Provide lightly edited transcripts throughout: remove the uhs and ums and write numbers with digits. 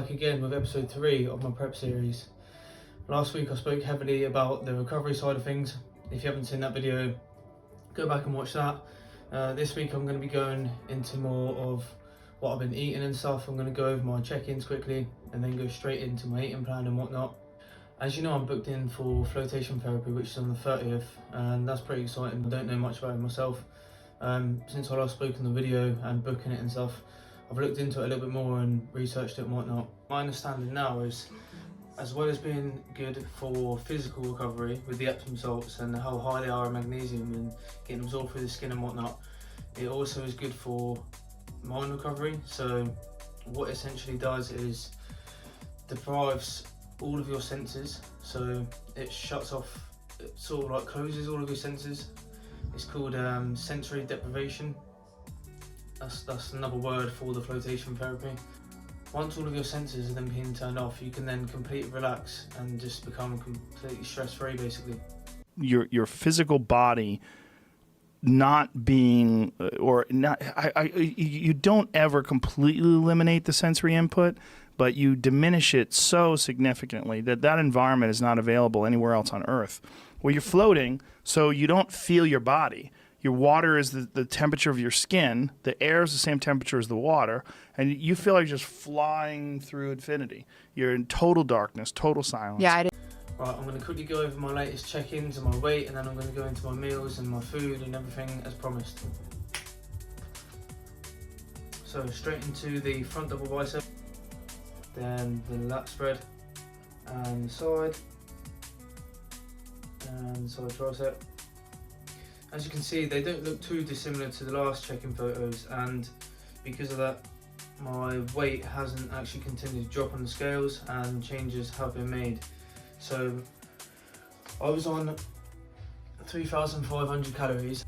back again with episode 3 of my prep series. Last week I spoke heavily about the recovery side of things. If you haven't seen that video, go back and watch that. This week I'm going to be going into more of what I've been eating and stuff. I'm going to go over my check-ins quickly and then go straight into my eating plan and whatnot. As you know, I'm booked in for flotation therapy, which is on the 30th, and that's pretty exciting. I don't know much about it myself. Since I last spoke in the video and booking it and stuff, I've looked into it a little bit more and researched it and whatnot. My understanding now is, as well as being good for physical recovery with the Epsom salts and how high they are in magnesium and getting absorbed through the skin and whatnot, it also is good for mind recovery. So what it essentially does is deprives all of your senses, so it shuts off, it sort of like closes all of your senses. It's called sensory deprivation. That's another word for the flotation therapy. Once all of your senses are then being turned off, you can then completely relax and just become completely stress-free, basically. Your physical body not being, or not, you don't ever completely eliminate the sensory input, but you diminish it so significantly that that environment is not available anywhere else on Earth. Well, you're floating, so you don't feel your body. Your water is the temperature of your skin. The air is the same temperature as the water, and you feel like just flying through infinity. You're in total darkness, total silence. Yeah, I did. Right, I'm going to quickly go over my latest check-ins and my weight, and then I'm going to go into my meals and my food and everything as promised. So straight into the front double bicep, then the lat spread, and the side tricep. As you can see, they don't look too dissimilar to the last check-in photos, and because of that, my weight hasn't actually continued to drop on the scales and changes have been made. So I was on 3,500 calories,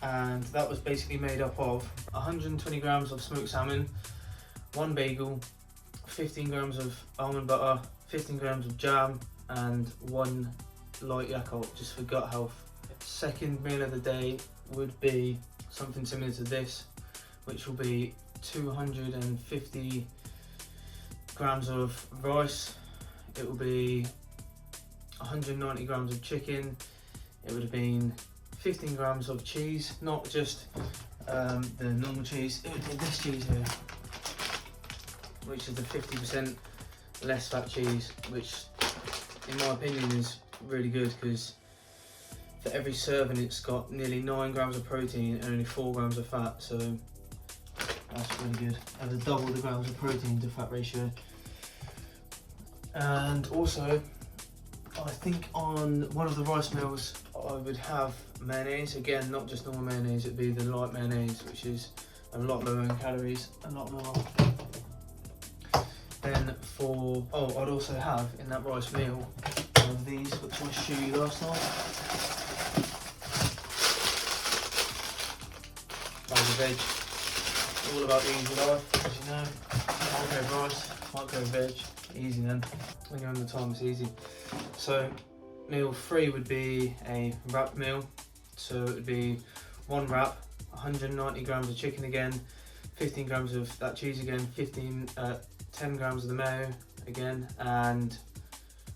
and that was basically made up of 120 grams of smoked salmon, 1 bagel, 15 grams of almond butter, 15 grams of jam, and 1 light Yakult, just for gut health. Second meal of the day would be something similar to this, which will be 250 grams of rice. It will be 190 grams of chicken. It would have been 15 grams of cheese, not just the normal cheese. It would be this cheese here, which is the 50% less fat cheese, which in my opinion is really good, because for every serving it's got nearly 9 grams of protein and only 4 grams of fat, so that's really good. And double the grams of protein to fat ratio. And also, I think on one of the rice meals I would have mayonnaise. Again, not just normal mayonnaise, it'd be the light mayonnaise, which is a lot lower in calories, a lot lower. Then I'd also have in that rice meal one of these, which I showed you last night. Like the veg, all about the easy life, as you know. Micro rice, micro veg, easy then. When you're on the time, it's easy. So meal 3 would be a wrap meal. So it would be 1 wrap, 190 grams of chicken again, 15 grams of that cheese again, 10 grams of the mayo again, and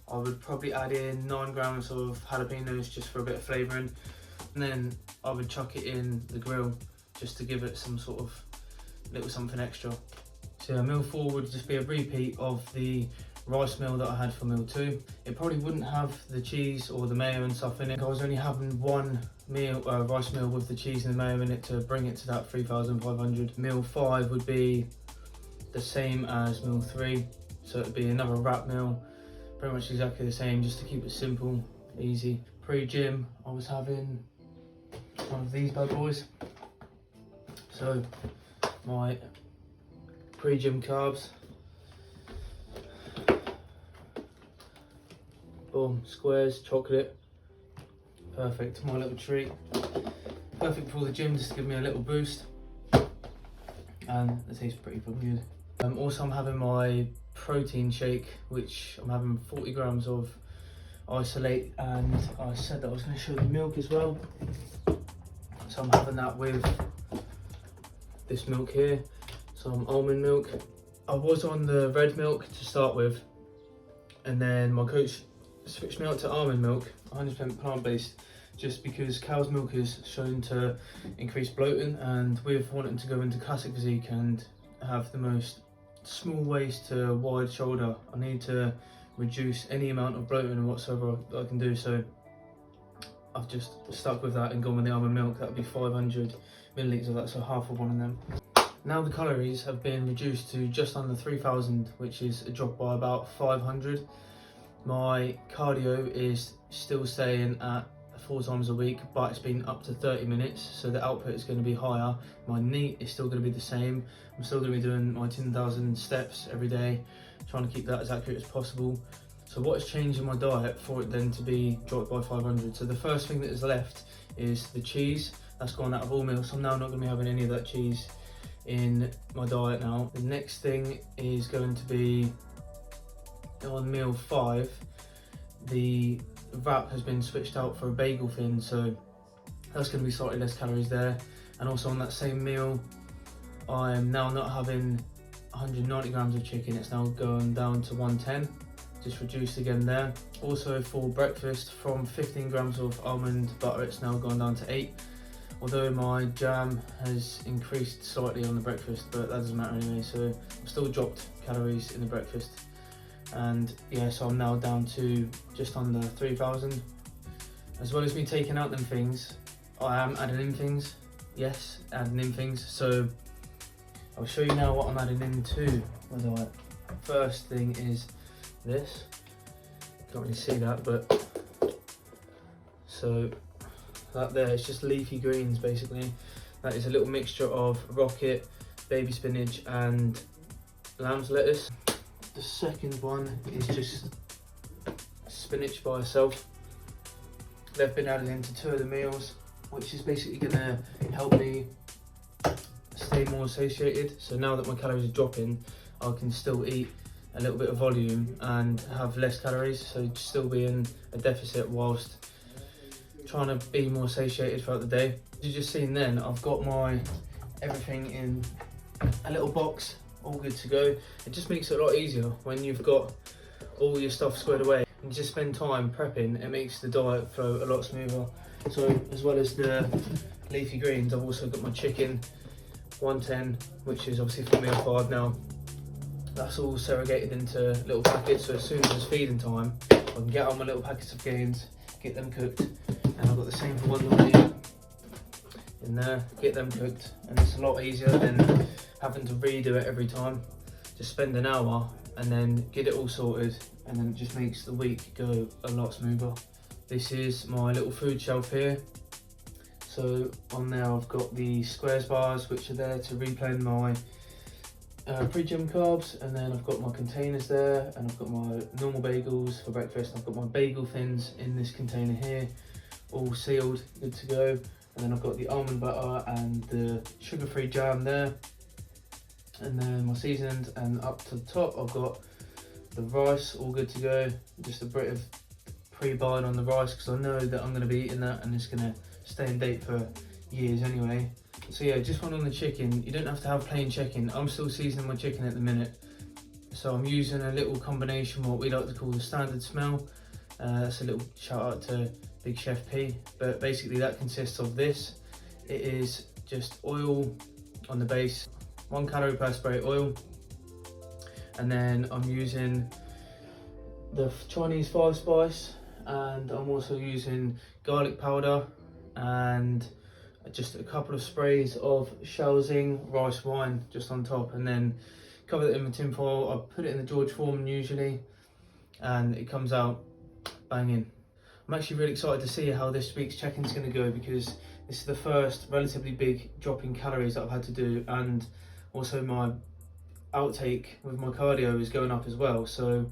I would probably add in 9 grams of jalapenos just for a bit of flavouring, and then I would chuck it in the grill just to give it some sort of little something extra. So meal 4 would just be a repeat of the rice meal that I had for meal 2. It probably wouldn't have the cheese or the mayo and stuff in it. I was only having 1 meal, rice meal with the cheese and the mayo in it to bring it to that 3,500. Meal 5 would be the same as meal 3, so it would be another wrap meal, pretty much exactly the same, just to keep it simple, easy. Pre-gym, I was having one of these bad boys. So my pre-gym carbs, boom, squares, chocolate, perfect, my little treat. Perfect for the gym, just to give me a little boost, and it tastes pretty good. Also, I'm having my protein shake, which I'm having 40 grams of isolate, and I said that I was going to show the milk as well. So I'm having that with this milk here, some almond milk, I was on the red milk to start with, and then my coach switched me out to almond milk, 100% plant-based, just because cow's milk is shown to increase bloating, and with wanting to go into classic physique and have the most small waist to wide shoulder, I need to reduce any amount of bloating whatsoever I can do. So I've just stuck with that and gone with the almond milk. That would be 500 millilitres of that, so half of one of them. Now the calories have been reduced to just under 3,000, which is a drop by about 500. My cardio is still staying at 4 times a week, but it's been up to 30 minutes, so the output is going to be higher. My NEAT is still going to be the same. I'm still going to be doing my 10,000 steps every day, trying to keep that as accurate as possible. So what's changed in my diet for it then to be dropped by 500? So the first thing that is left is the cheese. That's gone out of all meals, so I'm now not going to be having any of that cheese in my diet now. The next thing is going to be on meal 5, the wrap has been switched out for a bagel thin, so that's going to be slightly less calories there. And also on that same meal, I'm now not having 190 grams of chicken, it's now going down to 110, just reduced again there. Also for breakfast, from 15 grams of almond butter, it's now gone down to 8. Although my jam has increased slightly on the breakfast, but that doesn't matter anyway, so I've still dropped calories in the breakfast. And yeah, so I'm now down to just under 3,000. As well as me taking out them things, I am adding in things. Yes, adding in things. So I'll show you now what I'm adding into my diet. First thing is this. Can't really see that, but so that there, it's just leafy greens basically. That is a little mixture of rocket, baby spinach and lamb's lettuce. The second one is just spinach by itself. They've been added into 2 of the meals, which is basically gonna help me stay more satiated. So now that my calories are dropping, I can still eat a little bit of volume and have less calories, so still be in a deficit whilst trying to be more satiated throughout the day. As you've just seen then, I've got my everything in a little box, all good to go. It just makes it a lot easier when you've got all your stuff squared away and just spend time prepping. It makes the diet flow a lot smoother. So as well as the leafy greens, I've also got my chicken 110, which is obviously for meal 5 now. That's all segregated into little packets, so as soon as it's feeding time, I can get out my little packets of gains, get them cooked, and I've got the same for one little here in there, get them cooked, and it's a lot easier than having to redo it every time. Just spend an hour and then get it all sorted, and then it just makes the week go a lot smoother. This is my little food shelf here. So on there I've got the squares bars, which are there to replenish my pre-gym carbs, and then I've got my containers there, and I've got my normal bagels for breakfast. I've got my bagel thins in this container here, all sealed, good to go. And then I've got the almond butter and the sugar-free jam there, and then my seasonings, and up to the top I've got the rice, all good to go. Just a bit of pre-buying on the rice because I know that I'm going to be eating that and it's going to stay in date for years anyway. So yeah, just one on the chicken. You don't have to have plain chicken. I'm still seasoning my chicken at the minute, so I'm using a little combination, what we like to call the standard smell. That's a little shout out to Big Chef P, but basically that consists of this. It is just oil on the base, 1 calorie per spray oil, and then I'm using the Chinese 5 spice, and I'm also using garlic powder and just a couple of sprays of Shaoxing rice wine just on top, and then cover it in the tin foil. I put it in the George Foreman usually, and it comes out banging. I'm actually really excited to see how this week's check-in is going to go, because this is the first relatively big drop in calories that I've had to do, and also my outtake with my cardio is going up as well. So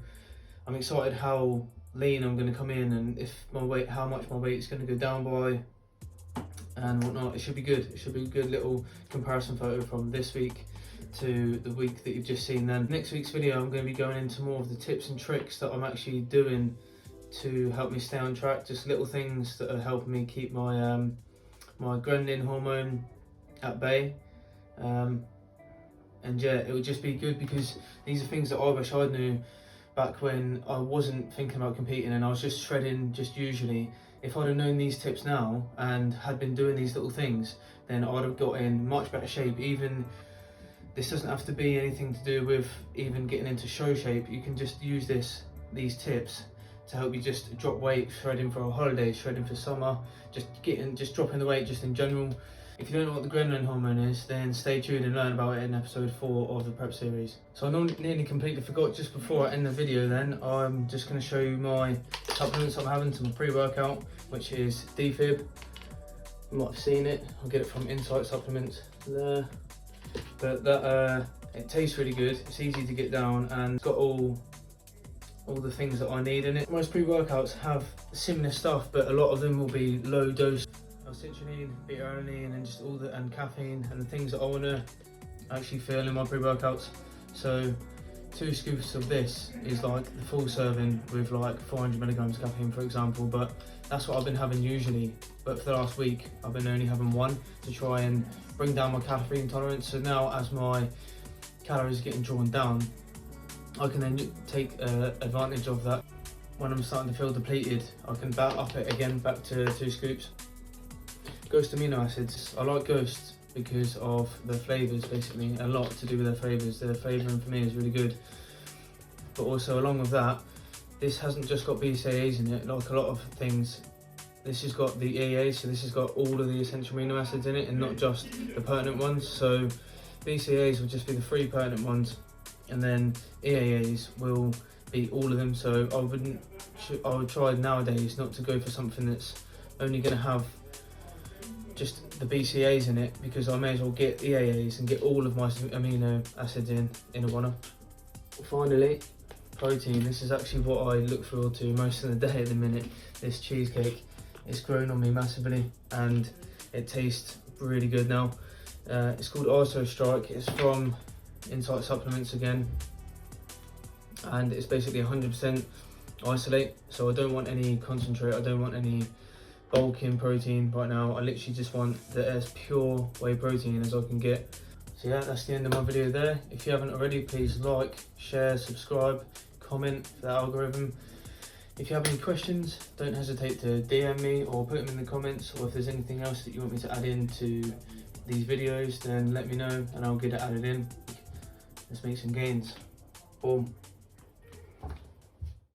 I'm excited how lean I'm going to come in, and if my weight, how much my weight is going to go down by and whatnot. It should be good. It should be a good little comparison photo from this week to the week that you've just seen. Then next week's video, I'm going to be going into more of the tips and tricks that I'm actually doing to help me stay on track. Just little things that are helping me keep my my ghrelin hormone at bay. And yeah, it would just be good, because these are things that I wish I knew back when I wasn't thinking about competing and I was just shredding just usually. If I'd have known these tips now and had been doing these little things, then I'd have got in much better shape. Even this doesn't have to be anything to do with even getting into show shape. You can just use these tips to help you just drop weight, shredding for a holiday, shredding for summer, just dropping the weight just in general. If you don't know what the ghrelin hormone is, then stay tuned and learn about it in episode 4 of the prep series. So I nearly completely forgot, just before I end the video then, I'm just going to show you my supplements I'm having to my pre-workout, which is defib. You might have seen it, I'll get it from Insight Supplements there. But that it tastes really good, it's easy to get down, and it's got all the things that I need in it. Most pre-workouts have similar stuff, but a lot of them will be low dose citrulline, beta-alanine, and just and caffeine, and the things that I want to actually feel in my pre-workouts. So 2 scoops of this is like the full serving with like 400 milligrams caffeine, for example, but that's what I've been having usually. But for the last week I've been only having 1 to try and bring down my caffeine tolerance. So now, as my calories are getting drawn down, I can then take advantage of that. When I'm starting to feel depleted, I can up it again back to 2 scoops. Ghost amino acids. I like Ghost because of the flavours, basically. A lot to do with their flavours. Their flavouring for me is really good. But also, along with that, this hasn't just got BCAAs in it, like a lot of things. This has got the EAAs, so this has got all of the essential amino acids in it, and not just the pertinent ones. So BCAAs will just be the 3 pertinent ones, and then EAAs will be all of them. So I would try nowadays not to go for something that's only going to have just the BCAAs in it, because I may as well get EAAs and get all of my amino acids in a one. Finally, protein. This is actually what I look forward to most of the day at the minute. This cheesecake, it's grown on me massively and it tastes really good now. It's called Iso Strike. It's from Insight Supplements again, and it's basically 100% isolate, so I don't want any concentrate, I don't want any bulk in protein right now. I literally just want as pure whey protein as I can get. So yeah, that's the end of my video there. If you haven't already, please like, share, subscribe, comment for the algorithm. If you have any questions, don't hesitate to DM me or put them in the comments, or if there's anything else that you want me to add into these videos, then let me know and I'll get it added in. Let's make some gains. Boom.